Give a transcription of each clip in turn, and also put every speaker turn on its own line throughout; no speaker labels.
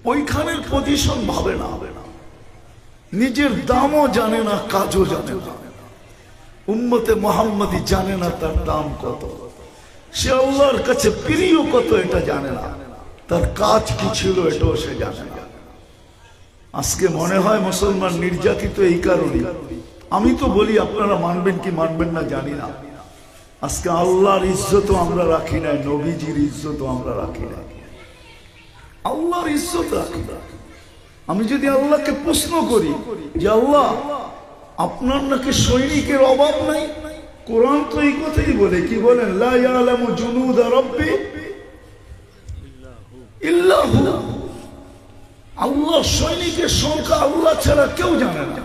ওইখানের পজিশন ভাবে না, নিজের দামও জানে না, কাজও জানে না। উম্মতে মুহাম্মাদি জানে না তার দাম কত, সে আল্লাহর কাছে প্রিয় কত এটা জানে না, তার কাজ কি ছিল এটাও সে জানে না। আজকে মনে হয় মুসলমান নির্যাতিত এই কারণে। আমি তো বলি, আপনারা মানবেন কি মানবেন না জানি না, আজকে আল্লাহর ইজ্জতও আমরা রাখি নাই, নবীজির ইজ্জতও আমরা রাখি নাই, আল্লাহর ইজ্জত রাখি না। আমি যদি আল্লাহকে প্রশ্ন করি যে আল্লাহ আপনার নাকি সৈনিকের অভাব নাই, কোরআন তো এই কথাই বলে, কি বলেন, লা ইয়ালামু জুনুদা রাব্বি ইল্লা হু। আল্লাহ সৈনিকের সংখ্যা আল্লাহ ছাড়া কেউ জানে না,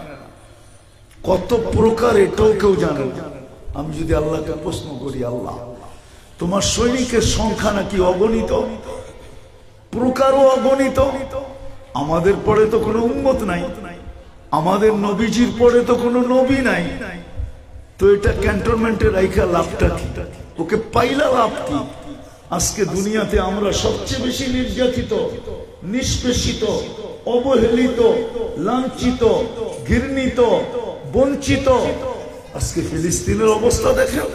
কত প্রকার এটাও কেউ জানে না। আমি যদি আল্লাহকে প্রশ্ন করি, আল্লাহ তোমার সৈনিকের সংখ্যা নাকি অগণিত, প্রকারও অগণিত, আমাদের পরে তো কোনো উম্মত নাই, আমাদের নবীজির পরে তো কোনো নবী নাই, তো এটা ক্যান্টনমেন্টে রাইখা লাভটা কি, ওকে পাইলা লাভ কি? আজকে দুনিয়াতে আমরা সবচেয়ে বেশি নির্যাতিত, নিষ্পেষিত, অবহেলিত, লাঞ্ছিত, ঘৃণিত, বঞ্চিত। আজকে ফিলিস্তিনের অবস্থা দেখেন,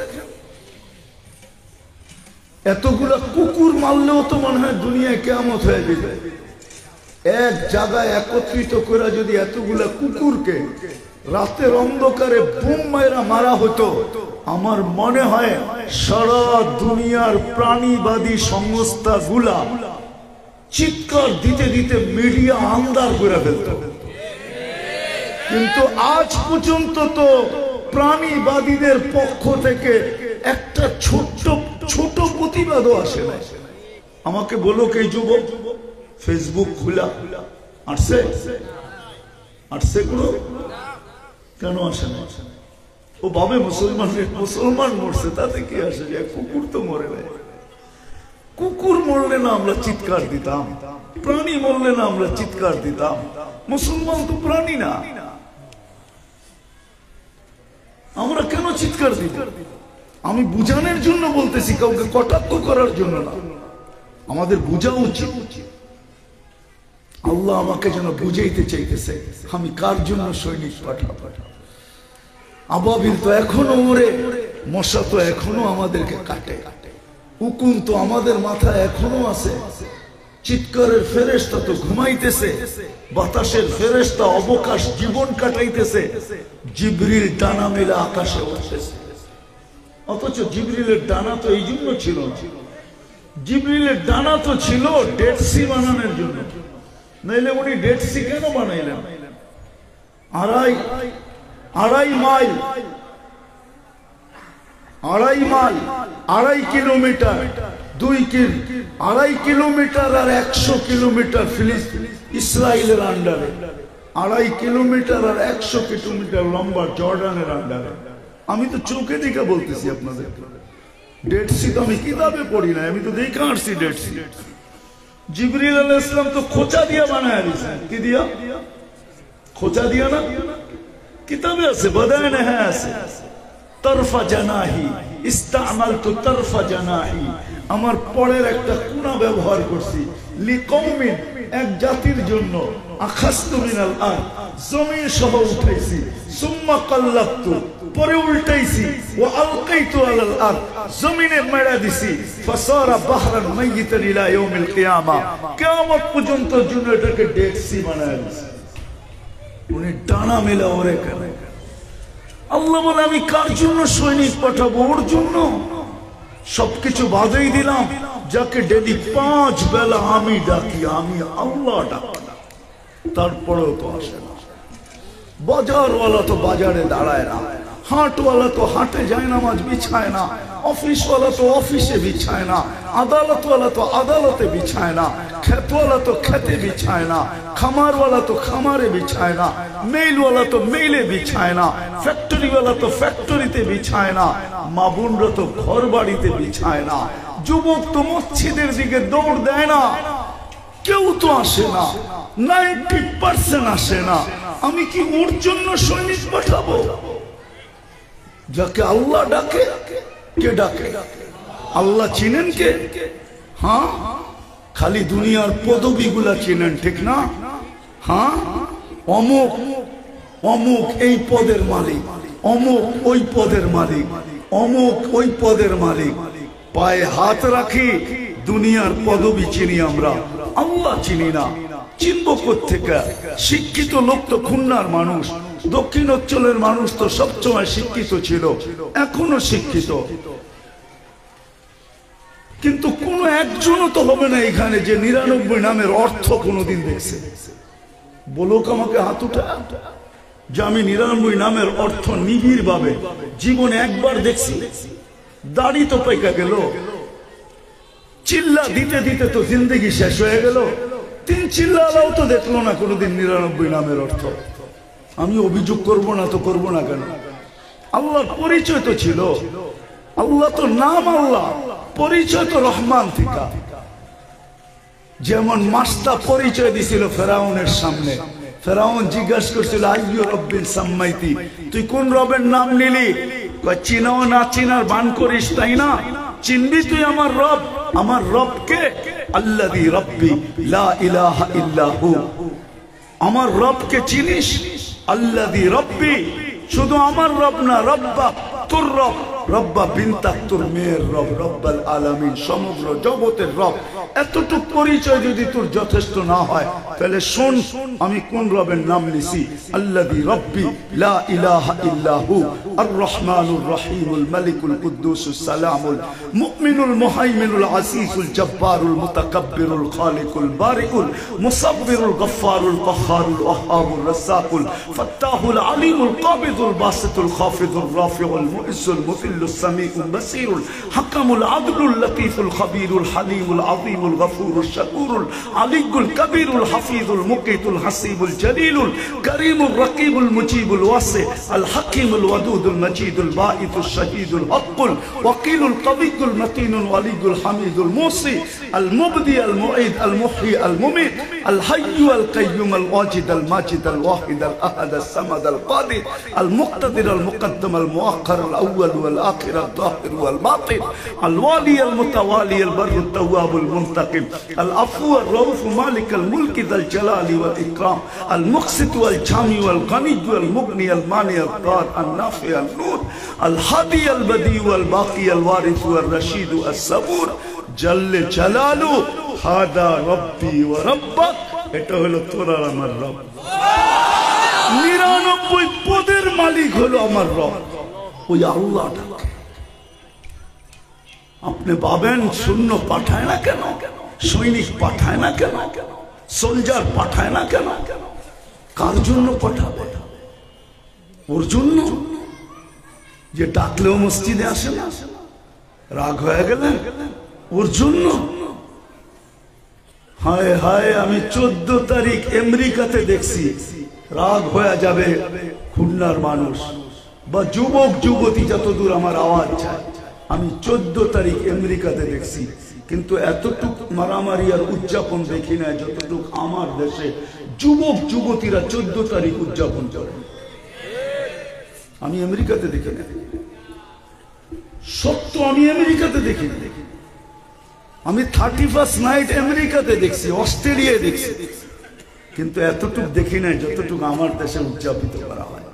এতগুলা কুকুর মারলেও তো মনে হয় দুনিয়ায় কিয়ামত হয়ে যাবে। এক জায়গায় একত্রিত করে যদি এতগুলা কুকুরকে রাতের অন্ধকারে বুম মাইরা মারা হতো, আমার মনে হয় সারা দুনিয়ার প্রাণীবাদী সংস্থাগুলা চিৎকার দিতে দিতে মিডিয়া আন্দার করে ফেলত। কিন্তু আজ পর্যন্ত তো প্রাণীবাদীদের পক্ষ থেকে একটা ছোট প্রতিবাদও আসে না। আমাকে বলো কে যুবক ফেসবুক খুলা আসছে কেন আসে না? ও ভাবে মুসলমান মরছে, তাতে কি আসে যায়? কুকুর তো মরে নাই, কুকুর মরলে না আমরা চিৎকার দিতাম, প্রাণী মরলে না আমরা চিৎকার দিতাম, মুসলমান তো প্রাণী না, আমরা কেন চিৎকার দিতাম? আমি বুঝানোর জন্য বলতেছি, কাউকে কটাক্ষ করার জন্য না। আমাদের বোঝা উচিত, আল্লাহ আমাকে যেন বুঝাইতে চাইতেছে আমি কার জন্য সৈনিক পাঠাবো। আবাবিল তো এখনো ওরে, মশা তো এখনো আমাদেরকে কাটে, উকুন তো আমাদের মাথায় এখনো আছে, চিৎকারের ফেরেশতা তো ঘুমাইতেছে, বাতাসের ফেরেশতা অবকাশ জীবন কাটাইতেছে, জিবরিল ডানা মেলে আকাশে উঠতেছে। অথচ জিবরিলের ডানা তো এই জন্য ছিল, জিবরিলের ডানা তো ছিল ডেড সি বানানোর জন্য, নাইলে উনি ডেড সি কেন বানাইলেন? আড়াই কিলোমিটার, 2.5 কিলোমিটার আর 100 কিলোমিটার ইসরায়েলের আন্ডারে, 2.5 কিলোমিটার আর 100 কিলোমিটার লম্বা জর্ডানের আন্ডারে। আমি তো চোখে দেখে বলতেছি আপনাদের, ডেড সি তো আমি কিতাবে পড়ি না, আমি তো দেখে আসছি ডেড সি। জিবরিল আলাইহিস সালাম তো খোঁচা দিয়া বানায় দিয়েছেন, কি দিয়া? খোঁচা দিয়া না, কিতাবে আছে, বদানে হ্যাঁ আছে, তরফা জানাহি ইস্তামালতু তরফা জানাহি, আমার পরের একটা কোনা ব্যবহার করছি, লিকওমিন এক জাতির জন্য, আখাস্তু মিনাল আরদ জমিন সহ উঠাইছি, সুম্মা কাল্লাতু পরে উল্টাইছি, ওয়া আলকাইতু আলাল আরদ জমিনে মেরা দিছি, ফাসারা বাহরান মাইয়িতান ইলা ইয়াউমিল কিয়ামা, কিয়ামত পর্যন্ত জন্য এটাকে ডেড সি বানায় দিছি। উনি ডানা মেলা ওরে কেন? আল্লাহ বলে আমি কার জন্য সৈনিক পাঠাবো? ওর জন্য। সবকিছু বাদেই দিলাম, যাকে ডেলি 5 বেলা আমি ডাকি, আমি আল্লাহ ডাকি, তারপরেও তো আসে না। বাজারওয়ালা তো বাজারে দাঁড়ায় না, হাটওয়ালা তো হাটে যায় নামাজ বিছায় না, অফিসওয়ালা তো অফিসে বিছায় না, আদালতওয়ালা তো আদালতে বিছায় না, ক্ষেতওয়ালা তো খেতে বিছায় না, খামারওয়ালা তো খামারে বিছায় না, মেইলওয়ালা তো মেইলে বিছায় না, ফ্যাক্টরিওয়ালা তো ফ্যাক্টরিতে বিছায় না, মা বোনরা তো ঘর বাড়িতে বিছায় না, যুবক তো মসজিদের দিকে দৌড় দেয় না, কেউ তো আসে না, 90% আসে না। আমি কি ওর জন্য সৈনিক পাঠাবো? যাকে আল্লাহ ডাকে, কে ডাকে? আল্লাহ চিনেন কে? হ্যাঁ, খালি দুনিয়ার পদবিগুলা চেনেন, ঠিক না? হ্যাঁ, অমুক অমুক এই পদের মালিক, অমুক ওই পদের মালিক, অমুক ওই পদের মালিক। পায়ে হাত রাখি, দুনিয়ার পদবি চিনি আমরা, আল্লাহ চিনি না। চিনব কোত্থেকে? শিক্ষিত লোক তো খুলনার মানুষ, দক্ষিণ অঞ্চলের মানুষ তো সবসময় শিক্ষিত ছিল, এখনো শিক্ষিত, কিন্তু কোন একজনও তো হবে না এখানে যে 99 নামের অর্থ কোনোদিন দেখছে। বলুক আমাকে হাত উঠা যে আমি 99 নামের অর্থ নিবিড় ভাবে জীবনে একবার দেখছি। দাড়ি তো পেকে গেল, চিল্লা দিতে দিতে তো জিন্দগি শেষ হয়ে গেল, 3 চিল্লাও তো দেখলো না কোনোদিন 99 নামের অর্থ। আমি অভিযোগ করব না তো করব না কেন? আল্লাহর পরিচয় তো ছিল, আল্লাহ তো নাম আল্লাহ, পরিচয় তো রহমান থেকে। যেমন মাস্তা পরিচয় দিছিল ফেরাউনের সামনে, ফেরাউন জিজ্ঞাসা করছিল আইয়ু রব্বিল সাম্মাইতি, তুই কোন রবের নাম নিলি? কয় চিনাও না চিনার ভান করিস, তাই না? চিনবি তুই আমার রব, আমার রবকে? আল্লাযী রব্বি লা ইলাহা ইল্লা হু, আমার রবকে চিনিস? আল্লাযী রব্বি, শুধু আমার রব না, রব্বা তোর রব, রব্বা বিনতা তোর মেয়ের রব, রব্বাল আলামিন সমগ্র জগতের রব। এতটুকু পরিচয় যদি তোর যথেষ্ট না হয় তাহলে শোন আমি কোন রবের নাম নিছি। আল্লাযী রব্বি লা ইলাহা ইল্লা হু আর রহমানুর রহিমুল মালিকুল কুদ্দুসুস সালামুল মুমিনুল মুহাইমিনুল আসিসুল জব্বারুল মুতাকাব্বিরুল খালিকুল বারিউল মুসাব্বিরুল গফফারুল কাহ্হারুল ওয়াহ্হাবুর রাসাকুল ফাত্তাহুল আলিমুল কাবিদুল বাসিতুল খাফিদুর রাফিউল মুইজ্জুল মুফিল্লুস সামিউল বাসীরুল হাকামুল আদলুল লতীফুল খবীরুল হালিমুল আযীমুল গফুরুশ শাকুরুল আলিয়ুল কবীরুল হাফিজুল মুকিতুল হাসিবুল জলিলুল করিমুর রকিবুল মুজিবুল ওয়াসি আল হাকিমুল ওয়াদুদুল মজিদুল বাঈতুশ শাহীদুল হকুল ওয়াকিলুল কবিয়ুল মতিনুল ওয়ালিয়ুল হামিদুল মুসি আল মুবদি আল মুঈদ আল মুহয়ি আল মুমিত আল হাইয়্যু আল কাইয়্যুম আল ওয়াজিদ আল মাজিদ আল ওয়াহিদ আল আহাদ আল সামাদ আল কাদির আল মুক্তাদির আল মুকদ্দম আল মুআক্খার আল আউয়াল ওয়াল আখির আল যাহির ওয়াল বাতিন আল ওয়ালি আল মুতাওয়ালি আল বরর আল তাওয়াব আল মুনতাকিম আল আফু আল রাউফ মালিক আল মুলক যাল জালালি ওয়াল ইকরাম আল মুকসিত ওয়াল জামি ওয়াল গনি ওয়াল মুগনি আল মানি আল কার আল নাফি আল নূর আল হাদি আল বদি ওয়াল বাকি আল ওয়ারিস ওয়াল রশিদ আল সাবুর জাল্লে জালালু হাদা রব্বি ওয়া রাব্বাক। এটা হলো তোর আর আমার রব। 99 পদের মালিক হলো আমার রব, ওই আল্লাহটা। আপনি ভাবেন শূন্য পাঠায় না কেন, সৈনিক পাঠায় না কেন, সোলজার পাঠায় না কেন? কার জন্য পাঠাবে? ওর জন্য যে ডাকলেও মসজিদে আসে না, রাগ হয়ে গেলেন ওর জন্য। হায় হায়, আমি 14 তারিখ আমেরিকাতে দেখছি, রাগ হয়ে যাবে খুলনার মানুষ বা যুবক যুবতী যতদূর আমার আওয়াজ যায়। আমি 14 তারিখ আমেরিকাতে দেখছি, কিন্তু এতটুক মারামারি আর উদযাপন দেখি না যতটুক আমার দেশে যুবক যুবতীরা 14 তারিখ উদযাপন করে। আমি আমেরিকাতে দেখি না, সত্য আমি আমেরিকাতে দেখি না। আমি 31st নাইট আমেরিকাতে দেখছি, অস্ট্রেলিয়ায় দেখছি, কিন্তু এতটুক দেখি না যতটুকু আমার দেশে উদযাপিত করা হয়।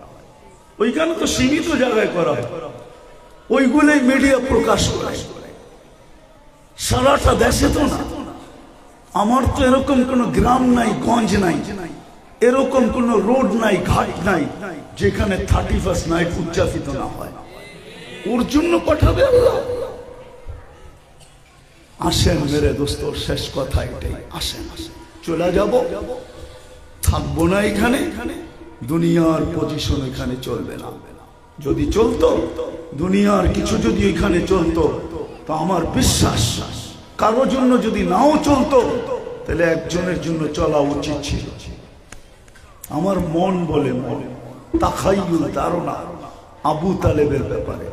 ওইখানে তো সীমিত জায়গায় করা হয়, ওইগুলোই মিডিয়া প্রকাশ করে, সারাটা দেশে তো না। আমার তো এরকম কোন গ্রাম নাই, গঞ্জ নাই, এরকম কোন রোড নাই, ঘাট নাই যেখানে 31st নাইট উদযাপিত না হয়। ওর জন্য পাঠাবে আল্লাহ। আসেন মেরে দোস্ত, শেষ কথা এটাই, আসেন চলে যাব, থাকবো না এখানে। দুনিয়ার পজিশন এখানে চলবে না। যদি চলতো, দুনিয়ার কিছু যদি এখানে চলতো, তো আমার বিশ্বাস কারো জন্য যদি নাও চলতো, তাহলে একজনের জন্য চলা উচিত ছিল। আমার মন বলে, মন তাখাইয়ুল ধারণা আবু তালেবের ব্যাপারে,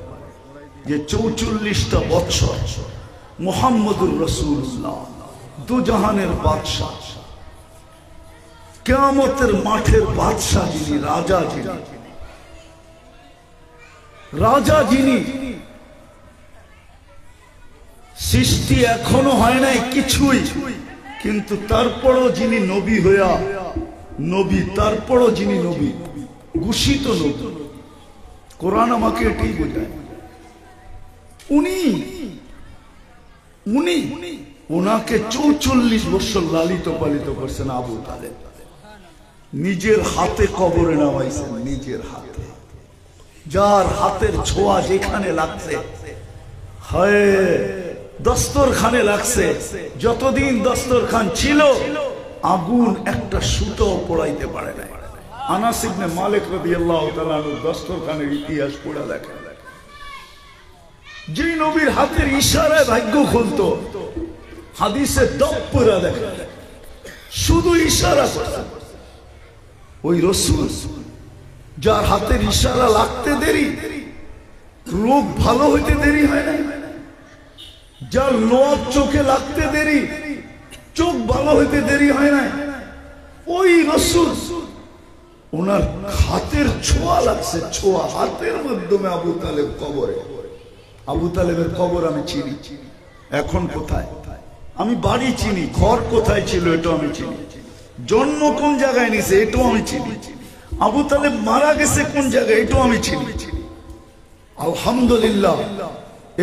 যে 44টা বছর মুহাম্মদুর রাসূলুল্লাহ দুজাহানের বাদশাহ, কিয়ামতের মাঠের বাদশাহ যিনি, রাজা যিনি, রাজা যিনি, সৃষ্টি এখনো হয় নাই কিছুই, কিন্তু তারপরও যিনি নবী হইয়া নবী, তারপরও যিনি নবী, ঘোষিত নবী, কোরআন আমাকে এটাই বোঝায়, উনি উনি ওনাকে 44 বছর লালিত পালিত করছেন আবু তালেব, নিজের হাতে কবরে নামাইছেন, নিজের হাতে, যার হাতের ছোঁয়া যেখানে লাগছে, হায় দস্তরখানে লাগছে, যতদিন দস্তরখান ছিল আগুন একটা সুতো পোড়াইতে পারে না। আনাস ইবনে মালিক রাদিয়াল্লাহু তাআলা আনহু দস্তরখানের ইতিহাস পড়া দেখেন, যে নবীর হাতের ইশারায় ভাগ্য খুলতো, হাদিসে দপ পড়া দেখেন, শুধু ইশারা করতেন। ওই রাসূল যার হাতের ইশারা লাগতে দেরি, রোগ ভালো হইতে দেরি হয় না, যার লোভ চোখে লাগতে দেরি, চোখ ভালো হইতে দেরি হয় না, ওই রাসূল ওনার হাতের ছোঁয়া লাগছে, ছোঁয়া হাতের মাধ্যমে আবু তালেব কবরে। আবু তালেবের কবর আমি চিনি, এখন কোথায় আমি বাড়ি চিনি, ঘর কোথায় ছিল এটাও আমি চিনি, জন্ম কোন জায়গায় নিছে এটাও আমি চিনি, আবু তালেব মারা গেছে কোন জায়গায় এটাও আমি চিনি। আলহামদুলিল্লাহ,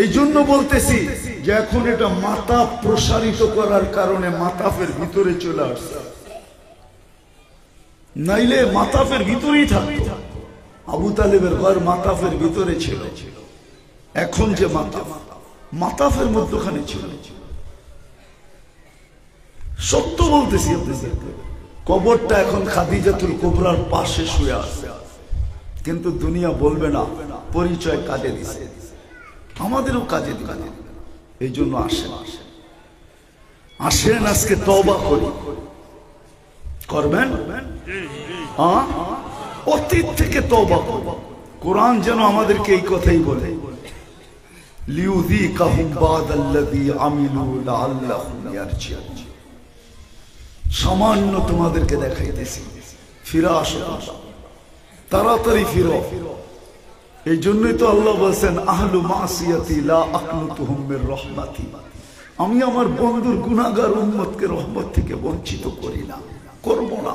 এই জন্য বলতেছি যে এখন এটা মাথা প্রসারিত করার কারণে মাতাফের ভিতরে চলে আসছে, নাইলে মাতাফের ভিতরেই থাকতো। আবু তালেবের ঘর মাতাফের ভিতরে ছিল, এখন যে মাতাফের মধ্যখানে ছিল। সত্য বলতেছি আপনাদের, কবরটা এখন খাদিজাতুল কুবরার পাশে শুয়ে আছে, কিন্তু দুনিয়া বলবে না, পরিচয় কাজে দিছে, আমাদেরও কাজে দিবে। এই জন্য আসেন আসেন আজকে তওবা করি, করবেন অতীত থেকে তওবা করব। কোরআন যেন আমাদেরকে এই কথাই বলে, লিউযীকাহুম বাদাল্লাযী আমিলু লাআল্লাহুম ইয়ারজিউন। সামান্য তোমাদেরকে দেখাইতেছি, ফিরে আসো, তাড়াতাড়ি ফিরো। এই জন্যই তো আল্লাহ বলছেন, আহলু মাসিয়াতি লা আকনুতুহুম মির রাহমাতি, আমি আমার বন্ধুর গুনাহগার উম্মতকে রহমত থেকে বঞ্চিত করি না, করব না।